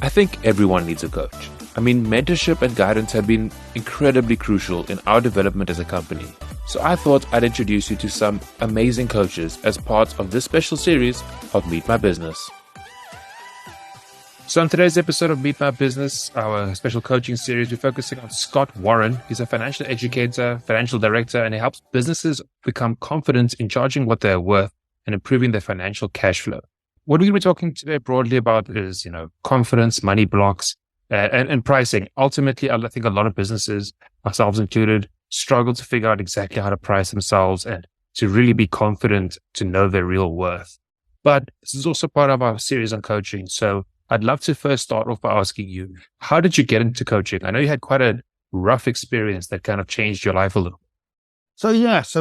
I think everyone needs a coach. I mean, mentorship and guidance have been incredibly crucial in our development as a company. So I thought I'd introduce you to some amazing coaches as part of this special series of Meet My Business. So on today's episode of Meet My Business, our special coaching series, we're focusing on Scott Warren. He's a financial educator, financial director, and he helps businesses become confident in charging what they're worth and improving their financial cash flow. What we're going to be talking today broadly about is, confidence, money blocks, and pricing. Ultimately, I think a lot of businesses, ourselves included, struggle to figure out exactly how to price themselves and to really be confident to know their real worth. But this is also part of our series on coaching. So I'd love to first start off by asking you, how did you get into coaching? I know you had quite a rough experience that kind of changed your life a little. So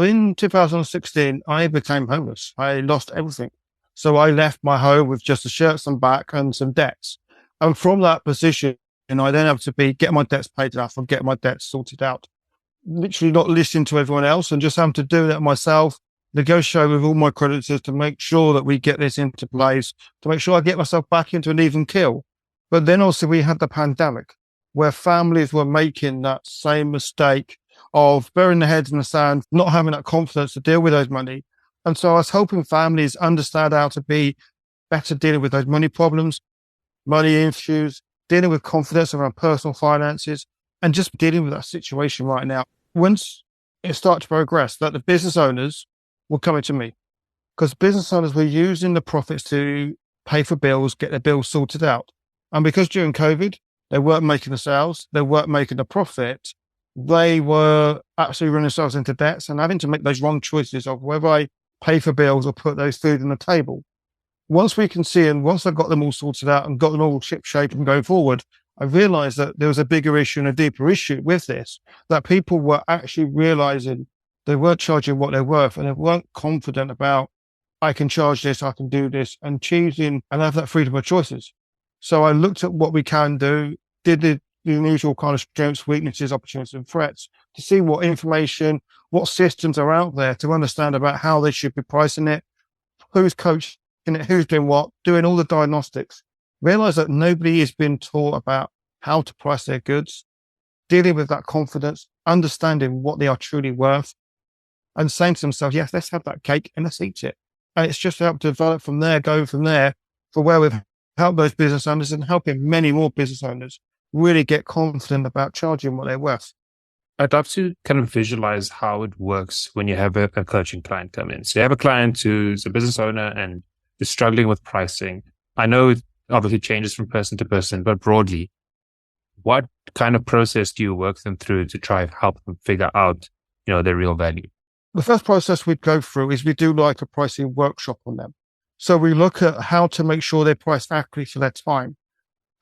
in 2016, I became homeless. I lost everything. So I left my home with just a shirt, some back and some debts. And from that position, I then have to get my debts paid off and get my debts sorted out. Literally not listening to everyone else and just having to do that myself, negotiate with all my creditors to make sure that we get this into place, to make sure I get myself back into an even keel. But then also we had the pandemic where families were making that same mistake of burying their heads in the sand, not having that confidence to deal with those money. And so I was helping families understand how to be better dealing with those money problems, money issues, dealing with confidence around personal finances, and just dealing with that situation right now. Once it started to progress, that the business owners were coming to me because business owners were using the profits to pay for bills, get their bills sorted out. And because during COVID, they weren't making the sales, they weren't making the profit, they were absolutely running themselves into debts and having to make those wrong choices of whether I pay for bills or put those food on the table. Once we can see, and once I got them all sorted out and got them all ship shape and going forward, I realized that there was a bigger issue and a deeper issue with this, that people were actually realizing they weren't charging what they're worth and they weren't confident about, I can charge this, I can do this, and choosing and have that freedom of choices. So I looked at what we can do, did the usual kind of strengths, weaknesses, opportunities and threats to see what information, what systems are out there to understand about how they should be pricing it, who's coaching it, who's doing what, doing all the diagnostics. Realize that nobody has been taught about how to price their goods, dealing with that confidence, understanding what they are truly worth, and saying to themselves, yes, let's have that cake and let's eat it. And it's just helped develop from there, going from there for where we've helped those business owners and helping many more business owners really get confident about charging what they're worth. I'd love to kind of visualize how it works when you have a coaching client come in. So you have a client who's a business owner and is struggling with pricing. I know it obviously changes from person to person, but broadly, what kind of process do you work them through to try and help them figure out, their real value? The first process we go through is we do like a pricing workshop on them. So we look at how to make sure they're priced accurately for their time,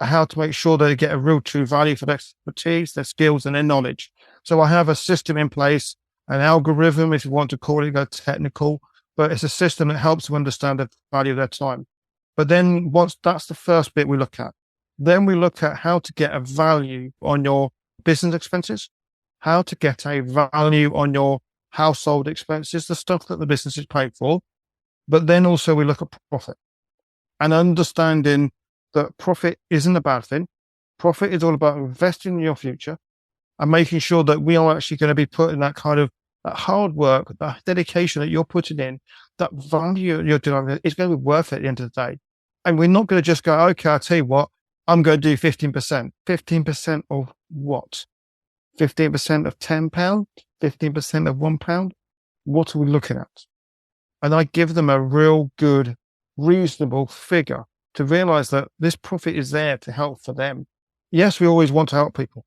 how to make sure they get a real true value for their expertise, their skills and their knowledge. So I have a system in place, an algorithm, if you want to call it, go technical, but it's a system that helps them understand the value of their time. But then once that's the first bit we look at, then we look at how to get a value on your business expenses, how to get a value on your household expenses, the stuff that the business is paid for. But then also we look at profit and understanding that profit isn't a bad thing. Profit is all about investing in your future and making sure that we are actually going to be putting that kind of that hard work, that dedication that you're putting in, that value you're doing is going to be worth it at the end of the day. And we're not going to just go, okay, I'll tell you what, I'm going to do 15%. 15% of what? 15% of £10? 15% of £1? What are we looking at? And I give them a real good, reasonable figure to realize that this profit is there to help for them. Yes, we always want to help people,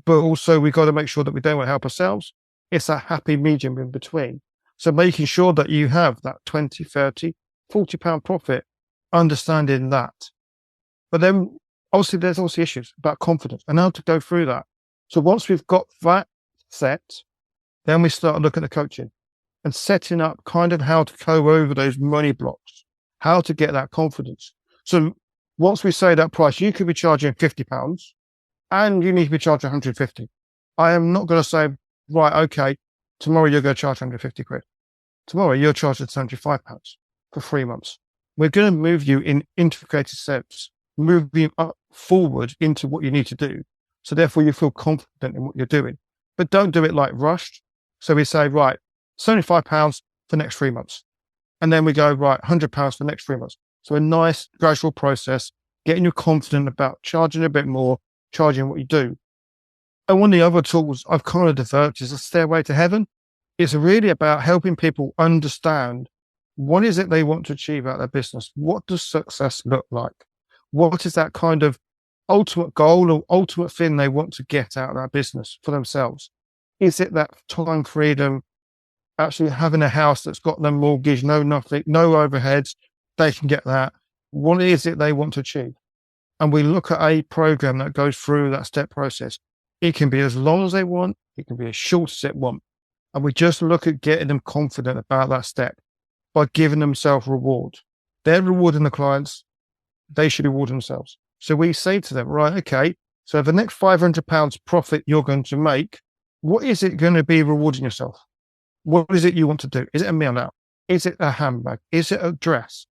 but also we've got to make sure that we don't want to help ourselves. It's a happy medium in between. So making sure that you have that 20, 30, 40 pound profit, understanding that. But then obviously there's also issues about confidence and how to go through that. So once we've got that set, then we start looking at coaching and setting up kind of how to go over those money blocks, how to get that confidence. So once we say that price, you could be charging £50 and you need to be charging 150. I am not going to say, right, okay, tomorrow you're going to charge 150 quid. Tomorrow you're charging £75 for 3 months. We're going to move you in integrated steps, move you up forward into what you need to do. So therefore you feel confident in what you're doing, but don't do it like rushed. So we say, right, £75 for the next 3 months. And then we go, right, £100 for the next 3 months. So a nice gradual process, getting you confident about charging a bit more, charging what you do. And one of the other tools I've kind of developed is a stairway to heaven. It's really about helping people understand what is it they want to achieve out of their business? What does success look like? What is that kind of ultimate goal or ultimate thing they want to get out of their business for themselves? Is it that time freedom, actually having a house that's got no mortgage, no nothing, no overheads? They can get that. What is it they want to achieve? And we look at a program that goes through that step process. It can be as long as they want. It can be as short as they want. And we just look at getting them confident about that step by giving themselves reward. They're rewarding the clients. They should reward themselves. So we say to them, right, okay, so the next £500 profit you're going to make, what is it going to be rewarding yourself? What is it you want to do? Is it a meal out? Is it a handbag? Is it a dress?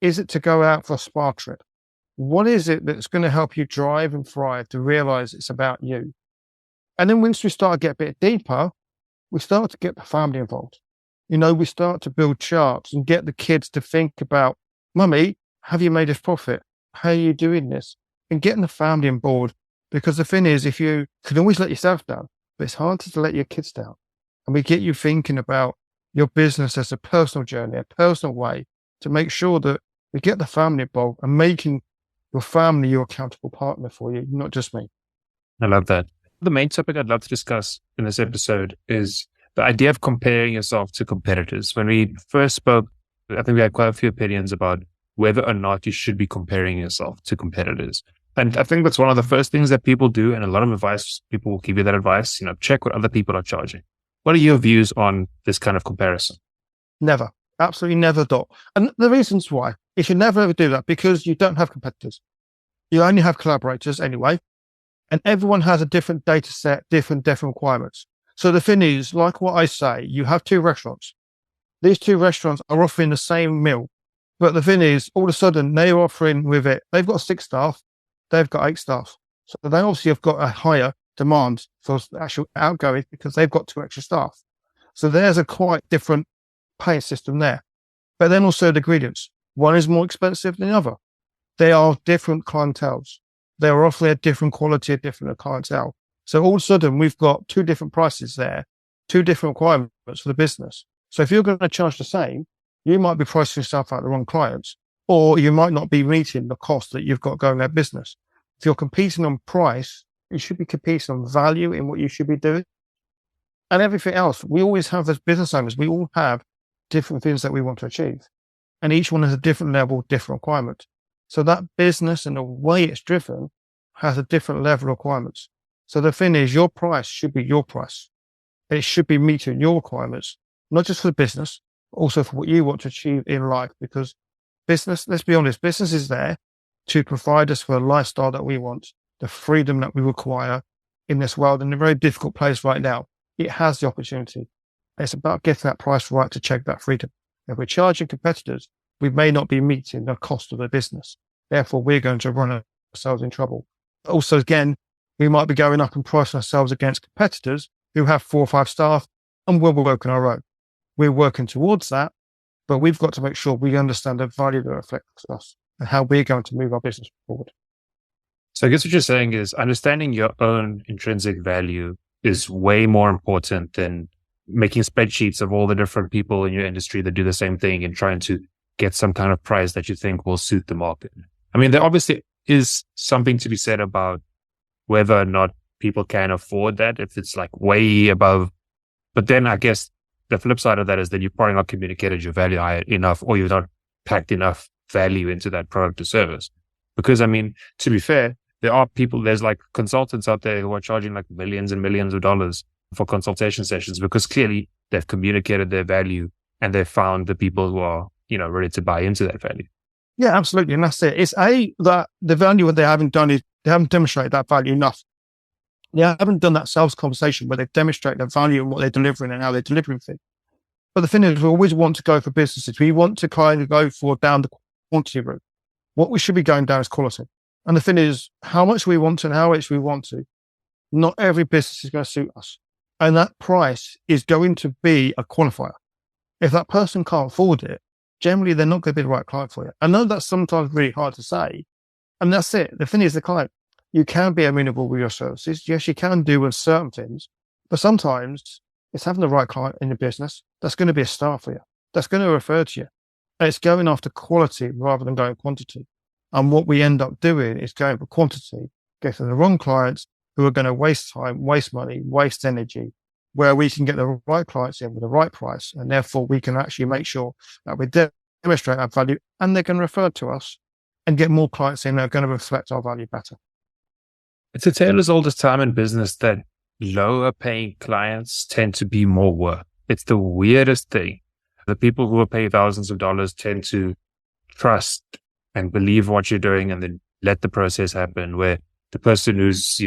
Is it to go out for a spa trip? What is it that's going to help you drive and thrive to realize it's about you? And then once we start to get a bit deeper, we start to get the family involved. We start to build charts and get the kids to think about, Mummy, have you made this profit? How are you doing this? And getting the family on board. Because the thing is, if you can always let yourself down, but it's hard to let your kids down. And we get you thinking about your business as a personal journey, a personal way to make sure that we get the family involved and making your family your accountable partner for you, not just me. I love that. The main topic I'd love to discuss in this episode is the idea of comparing yourself to competitors. When we first spoke, I think we had quite a few opinions about whether or not you should be comparing yourself to competitors. And I think that's one of the first things that people do. And a lot of advice, people will give you that advice, check what other people are charging. What are your views on this kind of comparison? Never. Absolutely never, Doc. And the reasons why, you should never ever do that because you don't have competitors. You only have collaborators anyway. And everyone has a different data set, different requirements. So the thing is, like what I say, you have 2 restaurants. These 2 restaurants are offering the same meal. But the thing is, all of a sudden, they're offering with it, they've got 6 staff, they've got 8 staff. So they obviously have got a higher demand for actual outgoing because they've got 2 extra staff. So there's a quite different pay system there. But then also the ingredients. One is more expensive than the other. They are different clienteles. They are offering a different quality, a different clientele. So all of a sudden, we've got 2 different prices there, 2 different requirements for the business. So if you're going to charge the same, you might be pricing yourself out the wrong clients, or you might not be meeting the cost that you've got going that business. If you're competing on price, you should be competing on value in what you should be doing. And everything else, we always have as business owners, we all have different things that we want to achieve. And each one has a different level, different requirement. So that business and the way it's driven has a different level of requirements. So the thing is, your price should be your price. It should be meeting your requirements, not just for the business, but also for what you want to achieve in life. Because business, let's be honest, business is there to provide us with a lifestyle that we want, the freedom that we require in this world, in a very difficult place right now. It has the opportunity. It's about getting that price right to check that freedom. If we're charging competitors, we may not be meeting the cost of the business. Therefore, we're going to run ourselves in trouble. Also, again, we might be going up and pricing ourselves against competitors who have 4 or 5 staff and we're working our own. We're working towards that, but we've got to make sure we understand the value that reflects us and how we're going to move our business forward. So I guess what you're saying is understanding your own intrinsic value is way more important than making spreadsheets of all the different people in your industry that do the same thing and trying to get some kind of price that you think will suit the market. I mean, there obviously is something to be said about whether or not people can afford that, if it's like way above. But then I guess the flip side of that is that you've probably not communicated your value high enough, or you've not packed enough value into that product or service. Because I mean, to be fair, there's like consultants out there who are charging like millions and millions of dollars for consultation sessions because clearly they've communicated their value and they've found the people who are, ready to buy into that value. Yeah, absolutely. And that's it. It's that the value that they haven't done is they haven't demonstrated that value enough. They haven't done that sales conversation where they've demonstrated the value and what they're delivering and how they're delivering things. But the thing is, we always want to go for businesses. We want to kind of go for down the quantity route. What we should be going down is quality. And the thing is, how much we want to and how much we want to, not every business is going to suit us. And that price is going to be a qualifier. If that person can't afford it, generally they're not going to be the right client for you. I know that's sometimes really hard to say. And that's it. The thing is, the client, you can be amenable with your services. Yes, you can do with certain things, but sometimes it's having the right client in your business that's going to be a star for you, that's going to refer to you. And it's going after quality rather than going quantity. And what we end up doing is going for quantity, getting the wrong clients who are going to waste time, waste money, waste energy, where we can get the right clients in with the right price. And therefore we can actually make sure that we demonstrate our value and they can refer to us and get more clients in that are going to reflect our value better. It's a tale as old as time in business that lower paying clients tend to be more work. It's the weirdest thing. The people who will pay thousands of dollars tend to trust and believe what you're doing and then let the process happen, where the person who's,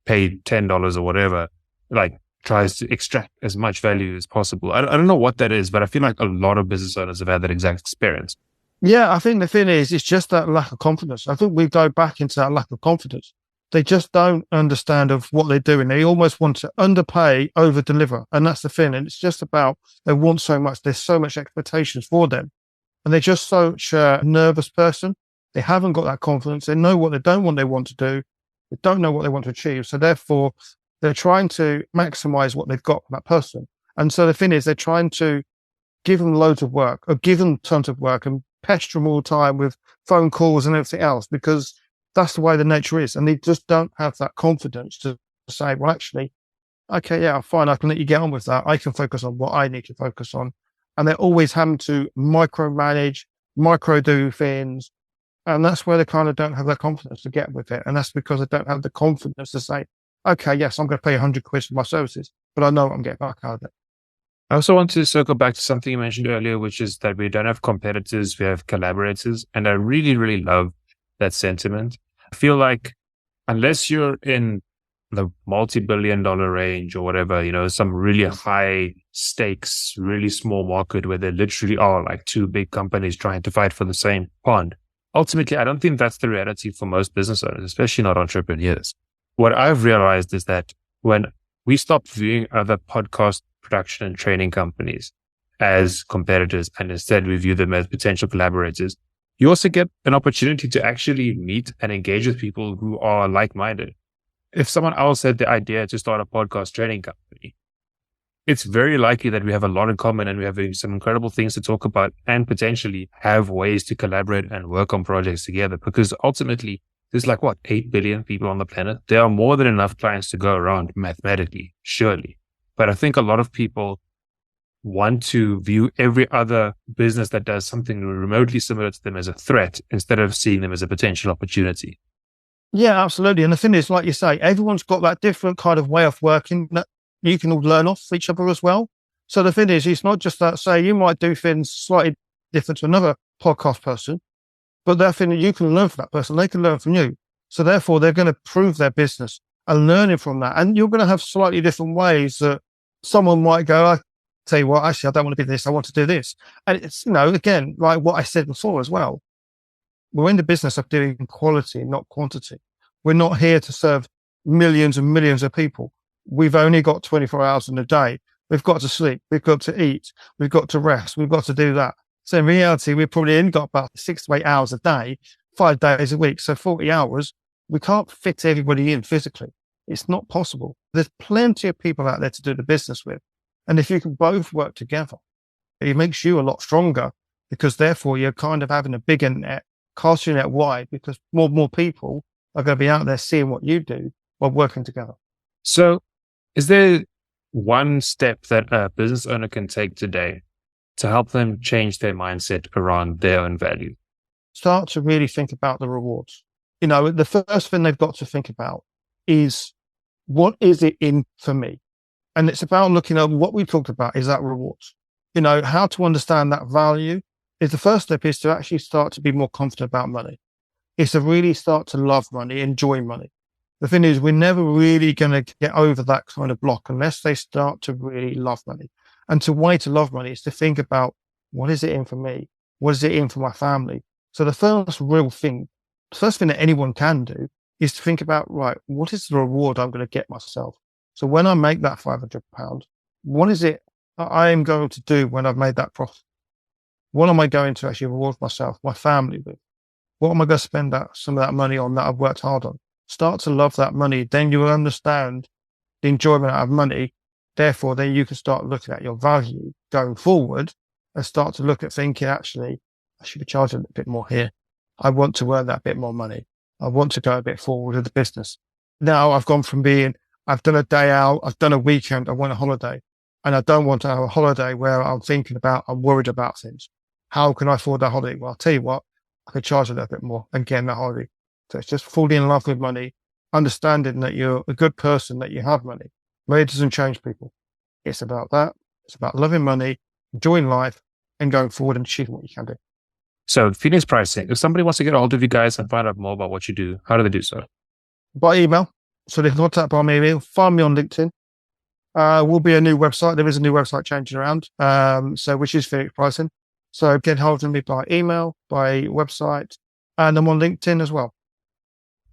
paid $10 or whatever, like tries to extract as much value as possible. I don't know what that is, but I feel like a lot of business owners have had that exact experience. Yeah, I think the thing is, it's just that lack of confidence. I think we go back into that lack of confidence. They just don't understand of what they're doing. They almost want to underpay, over deliver. And that's the thing. And it's just about, they want so much. There's so much expectations for them. And they're just such a nervous person. They haven't got that confidence. They know what they want to do. They don't know what they want to achieve. So therefore, they're trying to maximize what they've got from that person. And so the thing is, they're trying to give them loads of work or give them tons of work and pester them all the time with phone calls and everything else, because that's the way the nature is. And they just don't have that confidence to say, well, actually, okay, yeah, fine. I can let you get on with that. I can focus on what I need to focus on. And they're always having to micromanage, micro do things. And that's where they kind of don't have that confidence to get with it. And that's because they don't have the confidence to say, okay, yes, I'm going to pay £100 for my services, but I know what I'm getting back out of it. I also want to circle back to something you mentioned earlier, which is that we don't have competitors, we have collaborators. And I really, really love that sentiment. I feel like unless you're in the multi-billion-dollar range or whatever, some really high stakes, really small market where there literally are like two big companies trying to fight for the same pond. Ultimately, I don't think that's the reality for most business owners, especially not entrepreneurs. What I've realized is that when we stop viewing other podcast production and training companies as competitors and instead we view them as potential collaborators, you also get an opportunity to actually meet and engage with people who are like-minded. If someone else had the idea to start a podcast training company, it's very likely that we have a lot in common and we have some incredible things to talk about and potentially have ways to collaborate and work on projects together, because ultimately there's 8 billion people on the planet. There are more than enough clients to go around mathematically, surely. But I think a lot of people want to view every other business that does something remotely similar to them as a threat instead of seeing them as a potential opportunity. Yeah, absolutely. And the thing is, like you say, everyone's got that different kind of way of working that you can all learn off each other as well. So the thing is, it's not just that, say, you might do things slightly different to another podcast person, but that thing that you can learn from that person, they can learn from you. So therefore, they're going to prove their business and learning from that. And you're going to have slightly different ways that someone might go, I tell you what, actually, I don't want to be this. I want to do this. And it's, again, like what I said before as well, we're in the business of doing quality, not quantity. We're not here to serve millions and millions of people. We've only got 24 hours in a day. We've got to sleep. We've got to eat. We've got to rest. We've got to do that. So in reality, we've probably only got about 6 to 8 hours a day, 5 days a week. So 40 hours, we can't fit everybody in physically. It's not possible. There's plenty of people out there to do the business with. And if you can both work together, it makes you a lot stronger, because therefore you're kind of having a bigger net, casting it wide, because more people are going to be out there seeing what you do while working together. So is there one step that a business owner can take today to help them change their mindset around their own value? Start to really think about the rewards. The first thing they've got to think about is, what is it in for me? And it's about looking at what we talked about is that rewards. How to understand that value is the first step, is to actually start to be more confident about money. It's to really start to love money, enjoy money. The thing is, we're never really going to get over that kind of block unless they start to really love money. And the way to love money is to think about, what is it in for me? What is it in for my family? So the first real thing the first thing that anyone can do is to think about, right, what is the reward I'm going to get myself? So when I make that £500, what is it that I am going to do when I've made that profit? What am I going to actually reward myself, my family with? What am I going to spend some of that money on that I've worked hard on? Start to love that money. Then you will understand the enjoyment out of money. Therefore, then you can start looking at your value going forward and start to look at thinking, actually, I should be charging a bit more here. I want to earn that bit more money. I want to go a bit forward with the business. Now I've gone from I've done a day out, I've done a weekend, I want a holiday. And I don't want to have a holiday where I'm worried about things. How can I afford that holiday? Well, I'll tell you what, I could charge a little bit more and get that holiday. So it's just falling in love with money, understanding that you're a good person, that you have money. Money doesn't change people. It's about that. It's about loving money, enjoying life, and going forward and achieving what you can do. So Phoenix Pricing, if somebody wants to get a hold of you guys and find out more about what you do, how do they do so? By email. So they can contact by email, find me on LinkedIn. Will be a new website. There is a new website changing around, which is Phoenix Pricing. So get hold of me by email, by website, and I'm on LinkedIn as well.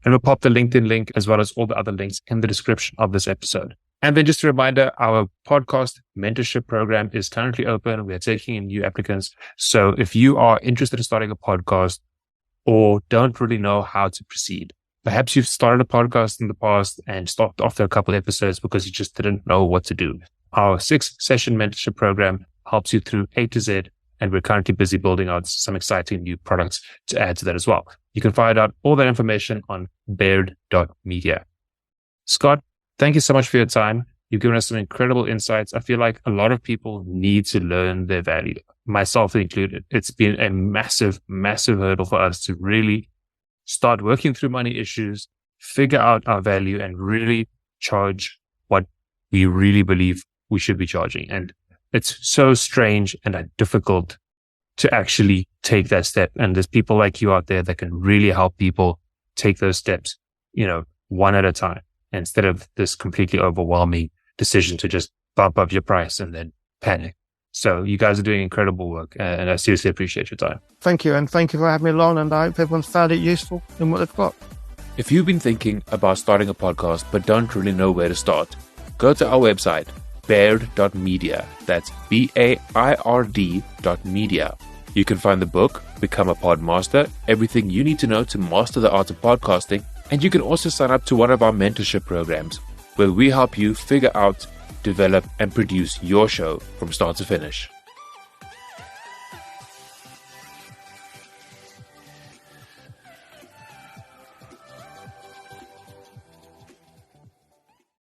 And we'll pop the LinkedIn link as well as all the other links in the description of this episode. And then just a reminder, our podcast mentorship program is currently open. We are taking in new applicants. So if you are interested in starting a podcast or don't really know how to proceed, perhaps you've started a podcast in the past and stopped after a couple of episodes because you just didn't know what to do. Our 6-session mentorship program helps you through A to Z, and we're currently busy building out some exciting new products to add to that as well. You can find out all that information on baird.media. Scott, thank you so much for your time. You've given us some incredible insights. I feel like a lot of people need to learn their value, myself included. It's been a massive, massive hurdle for us to really start working through money issues, figure out our value, and really charge what we really believe we should be charging. And it's so strange and difficult to actually take that step. And there's people like you out there that can really help people take those steps, one at a time, instead of this completely overwhelming decision to just bump up your price and then panic. So you guys are doing incredible work, and I seriously appreciate your time. Thank you. And thank you for having me along. And I hope everyone's found it useful in what they've got. If you've been thinking about starting a podcast but don't really know where to start, go to our website, baird.media. That's BAIRD.media. You can find the book, Become a Podmaster, everything you need to know to master the art of podcasting. And you can also sign up to one of our mentorship programs, where we help you figure out, develop, and produce your show from start to finish.